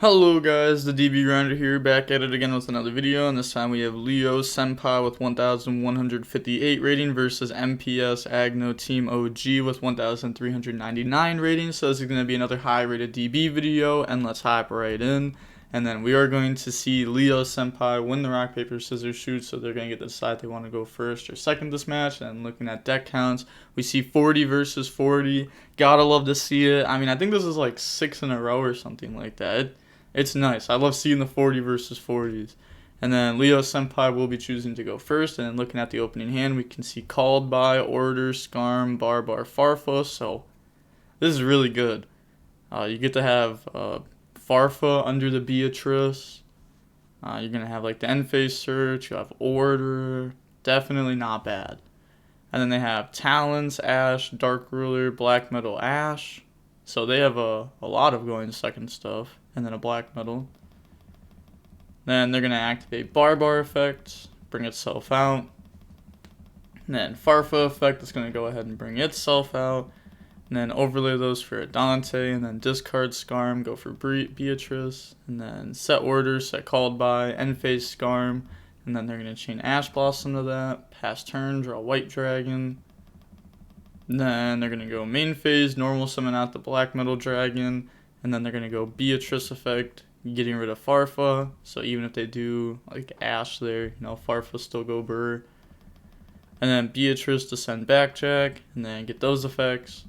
Hello guys, the DB Grinder here, back at it again with another video, and this time we have Leo Senpai with 1,158 rating versus MPS Agno Team OG with 1,399 rating. So this is going to be another high rated DB video, and let's hop right in. And then we are going to see Leo Senpai win the rock, paper, scissors, shoot, so they're going to get to decide if they want to go first or second this match. And looking at deck counts, we see 40 versus 40. Gotta love to see it. I mean, I think this is like 6 in a row or something like that. It's nice. I love seeing the 40 versus 40s. And then Leo Senpai will be choosing to go first. And then looking at the opening hand, we can see Called By, Order, Scarm, Barbar, Farfa. So this is really good. You get to have Farfa under the Beatrice. You're going to have like the end phase search. You have Order. Definitely not bad. And then they have Talons, Ash, Dark Ruler, Black Metal, Ash. So they have a lot of going second stuff. And then a black metal. Then they're going to activate Barbar effect, bring itself out. And then Farfa effect is going to go ahead and bring itself out. And then overlay those for a Dante. And then discard Scarm, go for Beatrice. And then set Order, set Called By, end phase Scarm. And then they're going to chain Ash Blossom to that. Pass turn, draw White Dragon. And then they're going to go main phase, normal summon out the Black Metal Dragon. And then they're going to go Beatrice effect, getting rid of Farfa. So even if they do like Ash there, Farfa still go Burr. And then Beatrice to send back Jack, and then get those effects.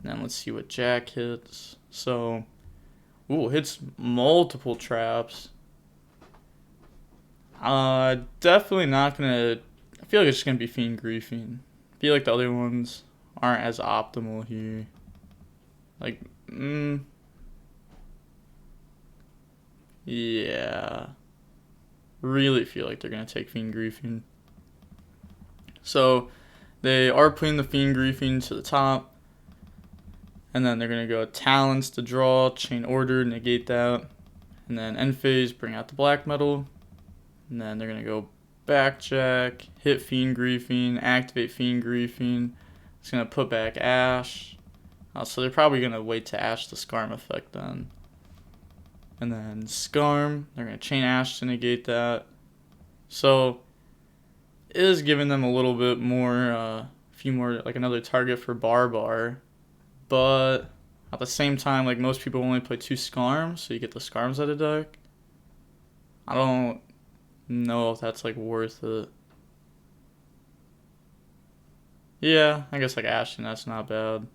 And then let's see what Jack hits. So, hits multiple traps. Definitely not going to, I feel like it's just going to be Fiend Griefing. I feel like the other ones aren't as optimal here. Like, yeah, really feel like they're going to take Fiend Griefing. So they are putting the Fiend Griefing to the top. And then they're going to go Talents to draw, chain Order, negate that. And then end phase, bring out the black metal. And then they're going to go Backjack, hit Fiend Griefing, activate Fiend Griefing. It's going to put back Ash. So they're probably going to wait to Ash the Scarm effect then. And then Scarm, they're going to chain Ash to negate that. So it is giving them a little bit more, a few more, like another target for Barbar. But at the same time, like most people only play 2 Scarms, so you get the Scarms out of deck. I don't know if that's like worth it. Yeah, I guess like Ashton, that's not bad.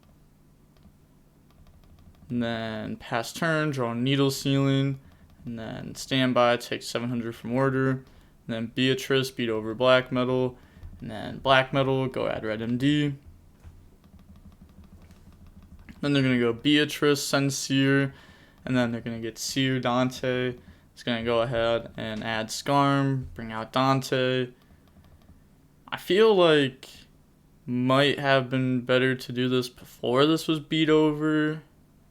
And then pass turn, draw Needle Ceiling. And then standby, take 700 from Order. And then Beatrice, beat over Black Metal. And then Black Metal, go add Red MD. Then they're going to go Beatrice, send Seer. And then they're going to get Seer, Dante. It's going to go ahead and add Scarm, bring out Dante. I feel like might have been better to do this before this was beat over.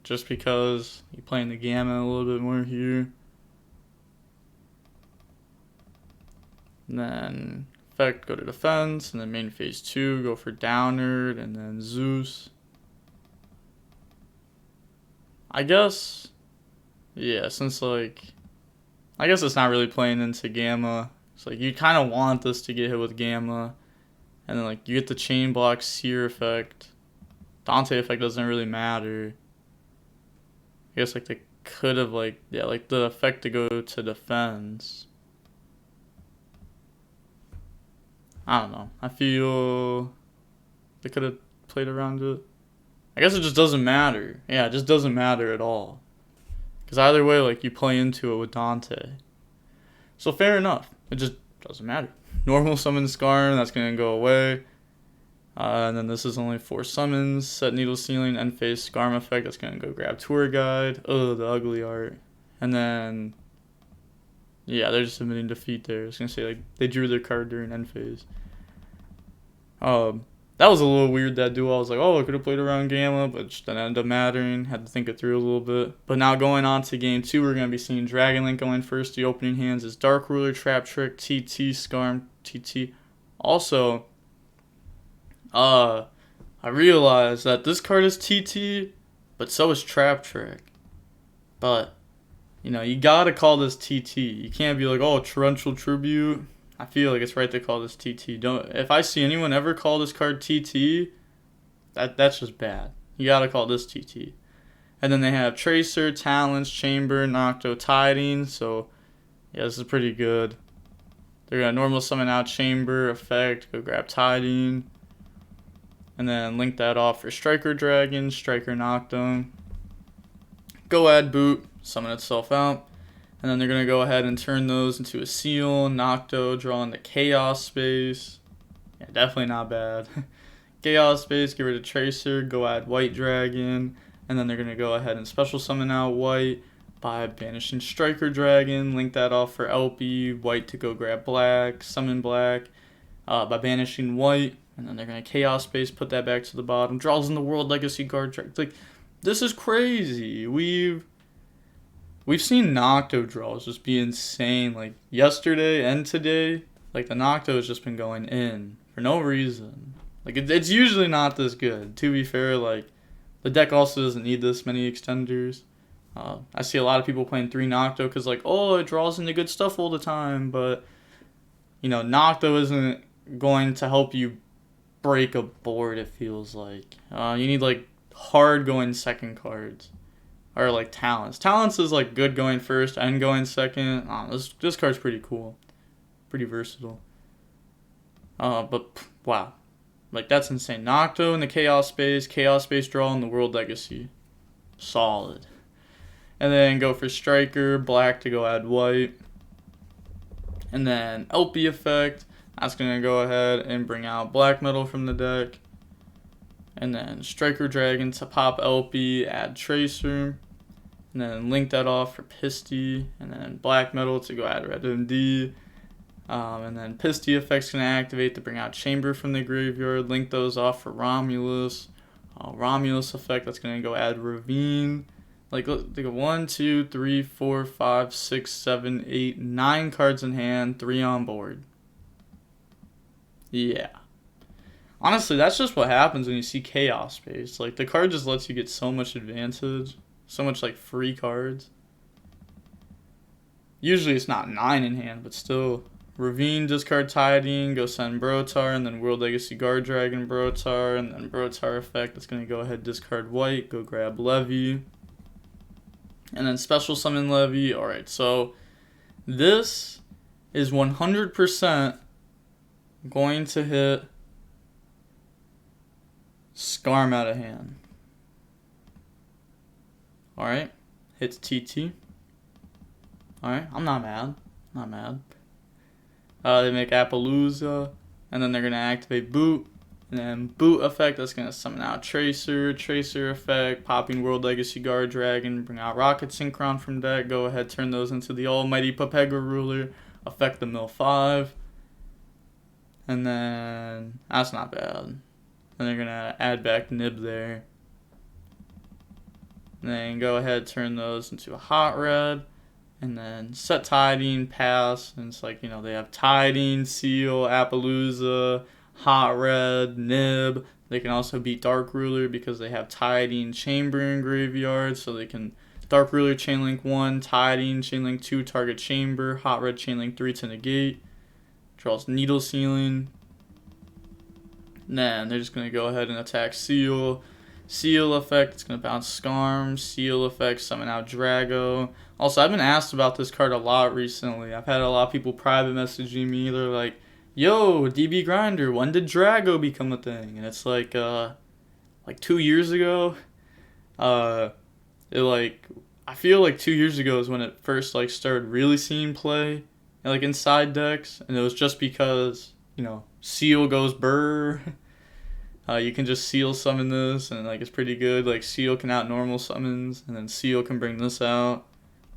Just because you're playing the Gamma a little bit more here. And then effect, go to defense. And then main phase 2, go for Downerd. And then Zeus. I guess, yeah, since like, I guess it's not really playing into Gamma. It's like you kind of want this to get hit with Gamma. And then like you get the chain block Seer effect. Dante effect doesn't really matter. I guess like they could have like, yeah, like the effect to go to defense. I don't know. I feel they could have played around it. I guess it just doesn't matter. Yeah, it just doesn't matter at all. Because either way, like you play into it with Dante. So fair enough. It just doesn't matter. Normal summon Scarm, that's going to go away. And then this is only 4 summons. Set Needle Ceiling, end phase Scarm effect. That's going to go grab Tour Guide. Oh, the ugly art. And then, yeah, they're just submitting defeat there. I was going to say, like, they drew their card during end phase. That was a little weird, that duel. I was like, oh, I could have played around Gamma, but it just didn't end up mattering. Had to think it through a little bit. But now going on to game 2, we're going to be seeing Dragon Link going first. The opening hands is Dark Ruler, Trap Trick, TT, Scarm, TT. Also, I realized that this card is TT, but so is Trap Trick. But, You know, you gotta call this TT. You can't be like, oh, torrential tribute. I feel like it's right to call this TT. Don't. If I see anyone ever call this card TT, that's just bad. You gotta call this TT. And then they have Tracer, Talents, Chamber, Nocto, Tiding. So yeah, this is pretty good. They're gonna normal summon out Chamber, effect, go grab Tiding. And then link that off for Striker Dragon, Striker Nocto. Go add Boot, summon itself out. And then they're going to go ahead and turn those into a Seal, Nocto, draw into Chaos Space. Yeah, definitely not bad. Chaos Space, get rid of Tracer, go add White Dragon. And then they're going to go ahead and special summon out White by banishing Striker Dragon. Link that off for LP, White to go grab Black, summon Black by banishing White. And then they're going to Chaos Space, put that back to the bottom. Draws in the World Legacy Guard Dragon. Like, this is crazy. We've seen Nocto draws just be insane. Like, yesterday and today, like, the Nocto has just been going in for no reason. Like, it's usually not this good. To be fair, like, the deck also doesn't need this many extenders. I see a lot of people playing 3 Nocto because, like, oh, it draws into good stuff all the time. But, you know, Nocto isn't going to help you break a board, it feels like. You need, like, hard going second cards. Or, like, Talents. Talents is, like, good going first and going second. This card's pretty cool. Pretty versatile. But, wow. Like, that's insane. Nocto in the Chaos Space draw in the World Legacy. Solid. And then go for Striker, Black to go add White. And then LP effect. That's going to go ahead and bring out Black Metal from the deck. And then Striker Dragon to pop LP, add Tracer. And then link that off for Pisty. And then Black Metal to go add Red MD. And then Pisty effect's going to activate to bring out Chamber from the graveyard. Link those off for Romulus. Romulus effect, that's going to go add Ravine. Like, look, they go 1, 2, 3, 4, 5, 6, 7, 8, 9 cards in hand, 3 on board. Yeah. Honestly, that's just what happens when you see Chaos Space. Like, the card just lets you get so much advantage. So much, like, free cards. Usually it's not 9 in hand, but still. Ravine, discard Tiding, go send Brotar, and then World Legacy Guard Dragon Brotar, and then Brotar effect. That's going to go ahead, discard White, go grab Levy. And then special summon Levy. Alright, so this is 100% going to hit Scarm out of hand. Alright, hits TT. Alright, I'm not mad. Not mad. They make Appaloosa, and then they're going to activate Boot. And then Boot effect, that's going to summon out Tracer. Tracer effect, popping World Legacy Guard Dragon, bring out Rocket Synchron from deck. Go ahead, turn those into the almighty Papega Ruler. Affect the Mill 5. And then, that's not bad. And they're going to add back Nib there. And then go ahead, turn those into a Hot Red. And then set Tiding, pass. And it's like, you know, they have Tiding, Seal, Appaloosa, Hot Red, Nib. They can also beat Dark Ruler because they have Tiding, Chamber in graveyard. So they can Dark Ruler, Chainlink 1, Tiding, Chainlink 2, target Chamber, Hot Red, Chainlink 3 to negate. Draws Needle Sealing. Then they're just going to go ahead and attack Seal. Seal effect, it's going to bounce Scarm. Seal effect, summon out Drago. Also, I've been asked about this card a lot recently. I've had a lot of people private messaging me. They're like, yo, DB Grinder, when did Drago become a thing? And it's like 2 years ago. I feel like 2 years ago is when it first like started really seeing play and like inside decks. And it was just because, you know, Seal goes burr. You can just Seal summon this, and like it's pretty good. Like Seal can out normal summons, and then Seal can bring this out.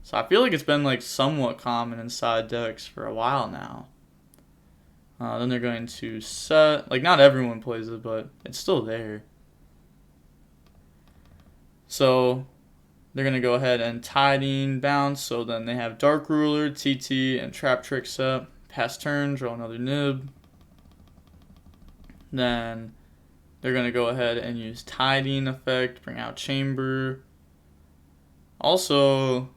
So I feel like it's been like somewhat common inside decks for a while now. Then they're going to set, like not everyone plays it, but it's still there. So they're going to go ahead and Tiding, bounce. So then they have Dark Ruler, TT, and Trap Trick set. Pass turn, draw another Nib. Then they're going to go ahead and use Tiding effect, bring out Chamber. Also,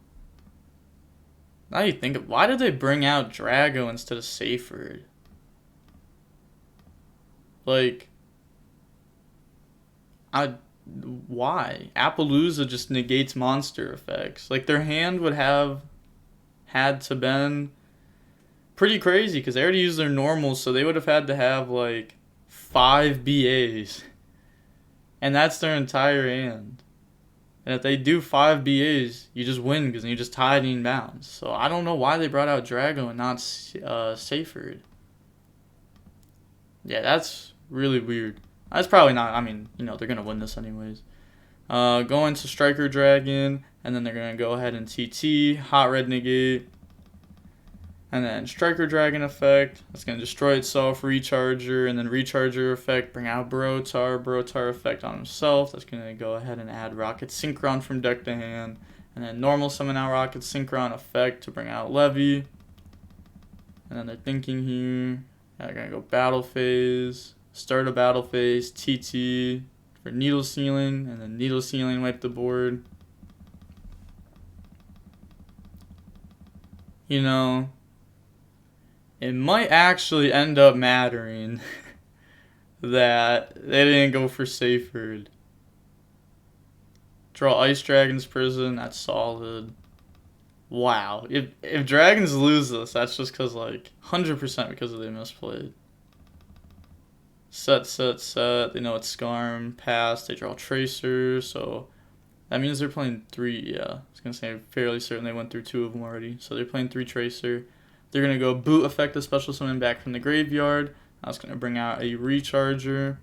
Now you think of, why did they bring out Drago instead of Seyfried? Like, why? Appaloosa just negates monster effects. Like, their hand would have had to been pretty crazy because they already used their normals, so they would have had to have like 5 BAs, and that's their entire hand. And if they do 5 BAs, you just win because you just tie it bounds. So I don't know why they brought out Drago and not Seyfried. Yeah, that's really weird. That's probably not. I mean, you know, they're gonna win this anyways. Going to Striker Dragon, and then they're gonna go ahead and TT Hot Red negate. And then Striker Dragon effect, that's going to destroy itself, Recharger, and then Recharger effect, bring out Brotar effect on himself. That's going to go ahead and add Rocket Synchron from deck to hand. And then normal summon out Rocket Synchron effect to bring out Levy. And then they're thinking here, they're going to go Battle Phase, start a Battle Phase, TT for Needle Sealing, and then Needle Sealing wipe the board. You know, it might actually end up mattering that they didn't go for Seyfried. Draw Ice Dragon's Prison, that's solid. Wow. If Dragons lose this, that's just because, like, 100% because they misplayed. Set. They know it's Scarm. Pass. They draw Tracer, so that means they're playing 3. Yeah, I was going to say, I'm fairly certain they went through 2 of them already. So they're playing 3 Tracer. They're going to go Boot effect the special summon back from the graveyard. That's going to bring out a Recharger.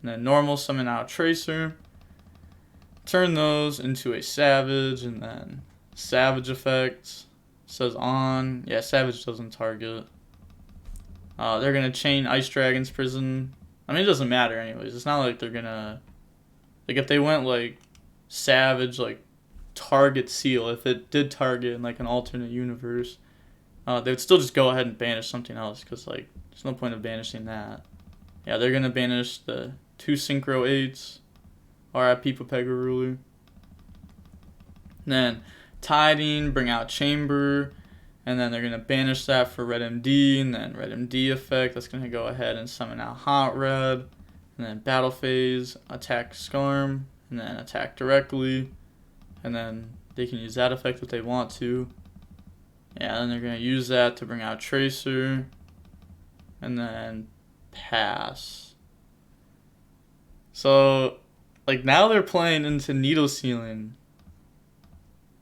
And then normal summon out Tracer. Turn those into a Savage. And then Savage effect says on. Yeah, Savage doesn't target. They're going to chain Ice Dragon's Prison. I mean, it doesn't matter anyways. It's not like they're going to... Like, if they went, like, Savage, like, target Seal, if it did target in, like, an alternate universe... they would still just go ahead and banish something else because, like, there's no point of banishing that. Yeah, they're going to banish the 2 Synchro 8s. RIP Papega Ruler. Then Tiding, bring out Chamber. And then they're going to banish that for Red MD. And then Red MD effect. That's going to go ahead and summon out Hot Red. And then Battle Phase, attack Scarm. And then attack directly. And then they can use that effect if they want to. Yeah, then they're going to use that to bring out Tracer. And then pass. So, like, now they're playing into Needle Sealing.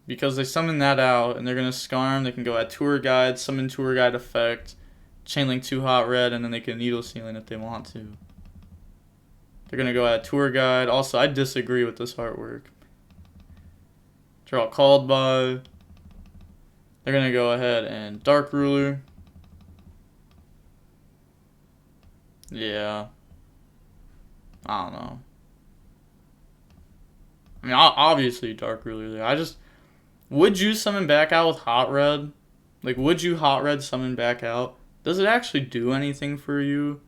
Because they summon that out, and they're going to Scarm. They can go at Tour Guide, summon Tour Guide effect, Chainlink 2 Hot Red, and then they can Needle Sealing if they want to. They're going to go at Tour Guide. Also, I disagree with this artwork. Draw Called By. They're going to go ahead and Dark Ruler. Yeah. I don't know. I mean, obviously Dark Ruler there. Would you summon back out with Hot Red? Like, would you Hot Red summon back out? Does it actually do anything for you?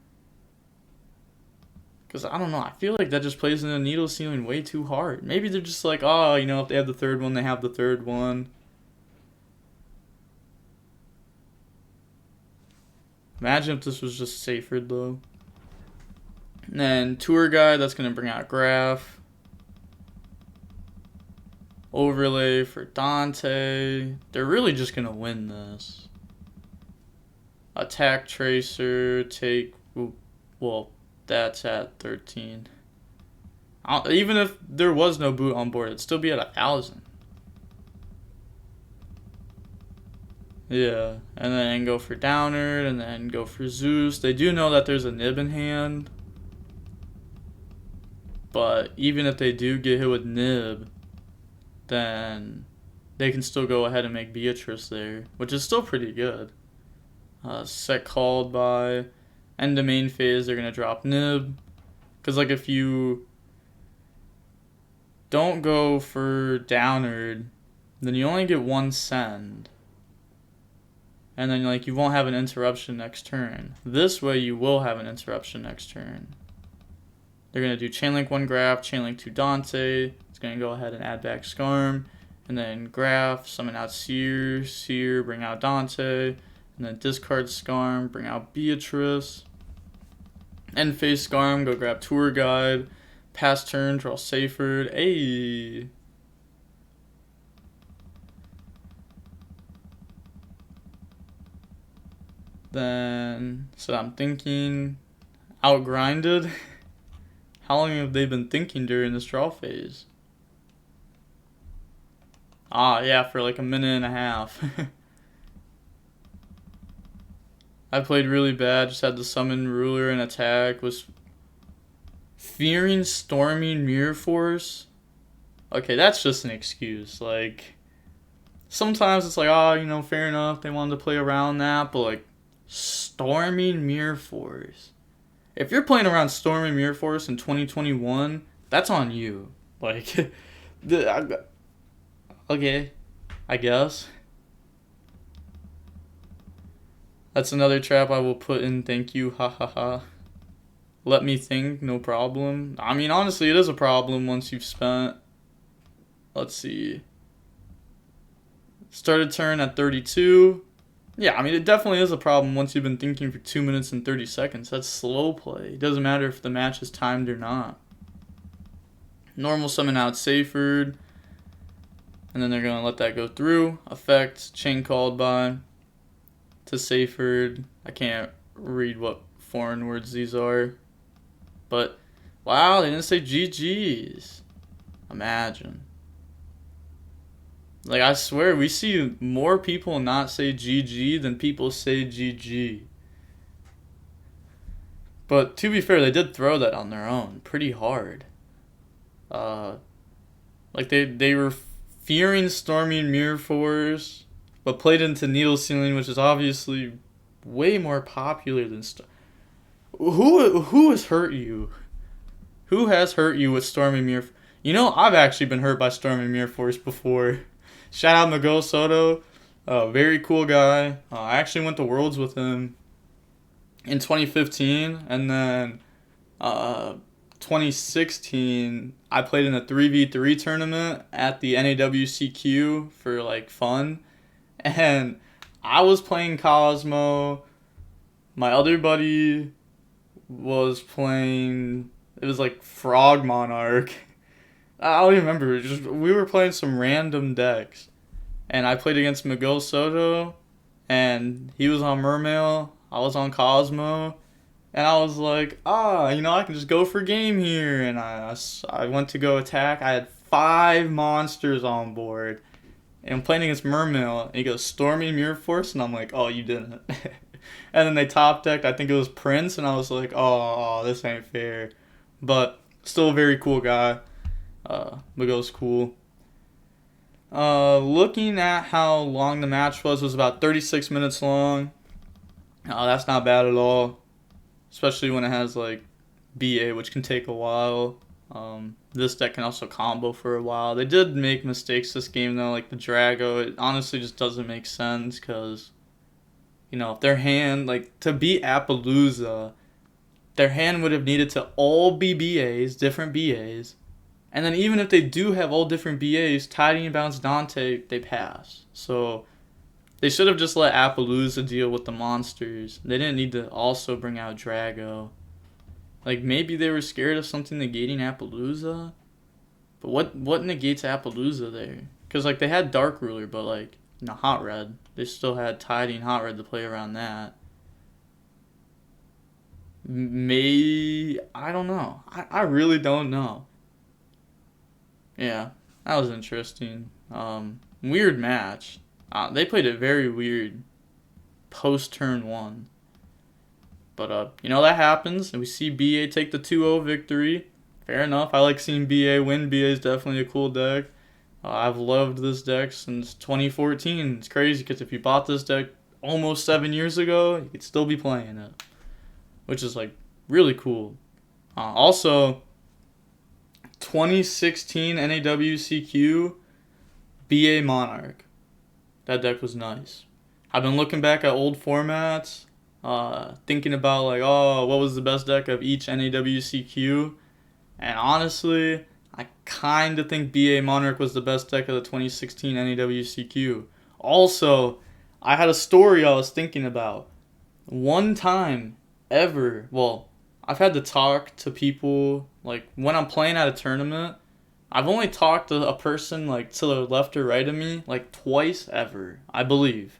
Because, I don't know. I feel like that just plays into Needle Sealing way too hard. Maybe they're just like, oh, you know, if they have the 3rd one, they have the 3rd one. Imagine if this was just Seyfried, though. And then Tour Guide, that's going to bring out Graph. Overlay for Dante. They're really just going to win this. Attack Tracer, take... Well, that's at 13. Even if there was no boot on board, it'd still be at 1,000. Yeah, and then go for Downard, and then go for Zeus. They do know that there's a Nib in hand. But even if they do get hit with Nib, then they can still go ahead and make Beatrice there, which is still pretty good. Set Called By. End of main phase, they're going to drop Nib. Because, like, if you don't go for Downard, then you only get 1 send. And then, like, you won't have an interruption next turn. This way, you will have an interruption next turn. They're going to do Chainlink 1 Graph, Chainlink 2 Dante. It's going to go ahead and add back Scarm. And then Graph, summon out Seer, bring out Dante. And then discard Skarm, bring out Beatrice. End phase Skarm, go grab Tour Guide. Pass turn, draw Seyfried. Ayy. Then, so I'm thinking, outgrinded. How long have they been thinking during this draw phase? Ah, yeah, for like a minute and a half. I played really bad, just had to summon Ruler and attack, was fearing Storming Mirror Force. Okay, that's just an excuse. Like, sometimes it's like, oh, you know, fair enough, they wanted to play around that, but like, Storming Mirror Force. If you're playing around Storming Mirror Force in 2021, that's on you. Like, okay, I guess. That's another trap I will put in, thank you, ha ha ha. Let me think, no problem. I mean, honestly, it is a problem once you've spent, let's see, started turn at 32. Yeah, I mean, it definitely is a problem once you've been thinking for 2 minutes and 30 seconds. That's slow play. It doesn't matter if the match is timed or not. Normal summon out Seyfried. And then they're going to let that go through. Effect, chain called by to Seyfried. I can't read what foreign words these are. But, wow, they didn't say GG's. Imagine. Like, I swear, we see more people not say GG than people say GG. But, to be fair, they did throw that on their own pretty hard. Like, they were fearing Storming Mirror Force, but played into Needle Ceiling, which is obviously way more popular than Who has hurt you? Who has hurt you with Storming Mirror? You know, I've actually been hurt by Storming Mirror Force before. Shout out Miguel Soto, very cool guy. I actually went to Worlds with him in 2015, and then 2016 I played in a 3v3 tournament at the NAWCQ for like fun, and I was playing Cosmo. My other buddy was playing, it was like Frog Monarch. I don't even remember. Just we were playing some random decks, and I played against Miguel Soto, and he was on Mermail. I was on Cosmo, and I was like, you know, I can just go for game here. And I went to go attack. I had 5 monsters on board, and I'm playing against Mermail. And he goes Storming Mirror Force, and I'm like, oh, you didn't. And then they top decked. I think it was Prince, and I was like, oh, this ain't fair. But still a very cool guy. Miguel's cool. Looking at how long the match was about 36 minutes long. That's not bad at all. Especially when it has like BA, which can take a while. This deck can also combo for a while. They did make mistakes this game though, like the Drago. It honestly just doesn't make sense because, you know, if their hand, like to beat Appaloosa, their hand would have needed to all be BAs, different BAs. And then even if they do have all different BAs, Tidying Bounce Dante, they pass. So they should have just let Appaloosa deal with the monsters. They didn't need to also bring out Drago. Like, maybe they were scared of something negating Appaloosa? But what negates Appaloosa there? Because, like, they had Dark Ruler, but, like, no, Hot Red. They still had Tidying Hot Red to play around that. I don't know. I really don't know. Yeah, that was interesting. Weird match. They played it very weird post turn 1. But, you know, that happens. And we see BA take the 2-0 victory. Fair enough. I like seeing BA win. BA is definitely a cool deck. I've loved this deck since 2014. It's crazy because if you bought this deck almost 7 years ago, you could still be playing it. Which is, like, really cool. Also, 2016 NAWCQ BA Monarch. That deck was nice. I've been looking back at old formats, thinking about like, what was the best deck of each NAWCQ? And honestly, I kind of think BA Monarch was the best deck of the 2016 NEWCQ. Also, I had a story I was thinking about. One time ever, well, I've had to talk to people, like, when I'm playing at a tournament, I've only talked to a person, like, to the left or right of me, like, twice ever, I believe.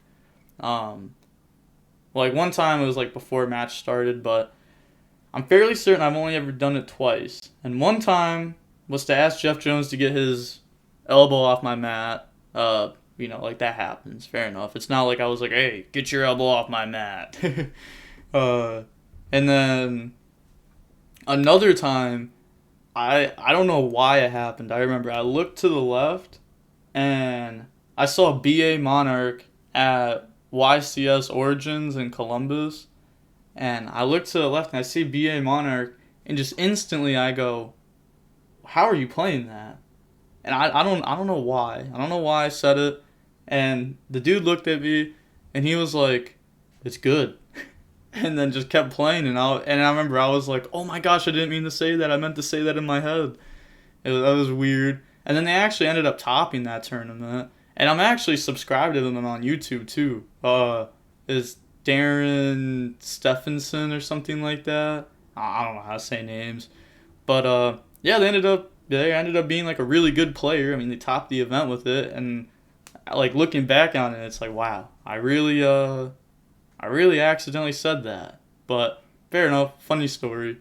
Like, one time it was, like, before a match started, but I'm fairly certain I've only ever done it twice. And one time was to ask Jeff Jones to get his elbow off my mat. Like, that happens. Fair enough. It's not like I was like, hey, get your elbow off my mat. And then another time, I don't know why it happened. I remember I looked to the left, and I saw BA Monarch at YCS Origins in Columbus. And I look to the left and I see BA Monarch, and just instantly I go, how are you playing that? And I don't know why. I don't know why I said it. And the dude looked at me and he was like, it's good. And then just kept playing, and I remember I was like, oh my gosh, I didn't mean to say that. I meant to say that in my head. That was weird. And then they actually ended up topping that tournament. And I'm actually subscribed to them on YouTube too. Is Darren Stephenson or something like that. I don't know how to say names. But yeah, they ended up being like a really good player. I mean, they topped the event with it, and like looking back on it, it's like, wow, I really accidentally said that. But fair enough, funny story.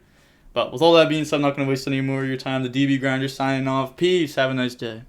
But with all that being said, I'm not going to waste any more of your time. The DB Grinder signing off. Peace. Have a nice day.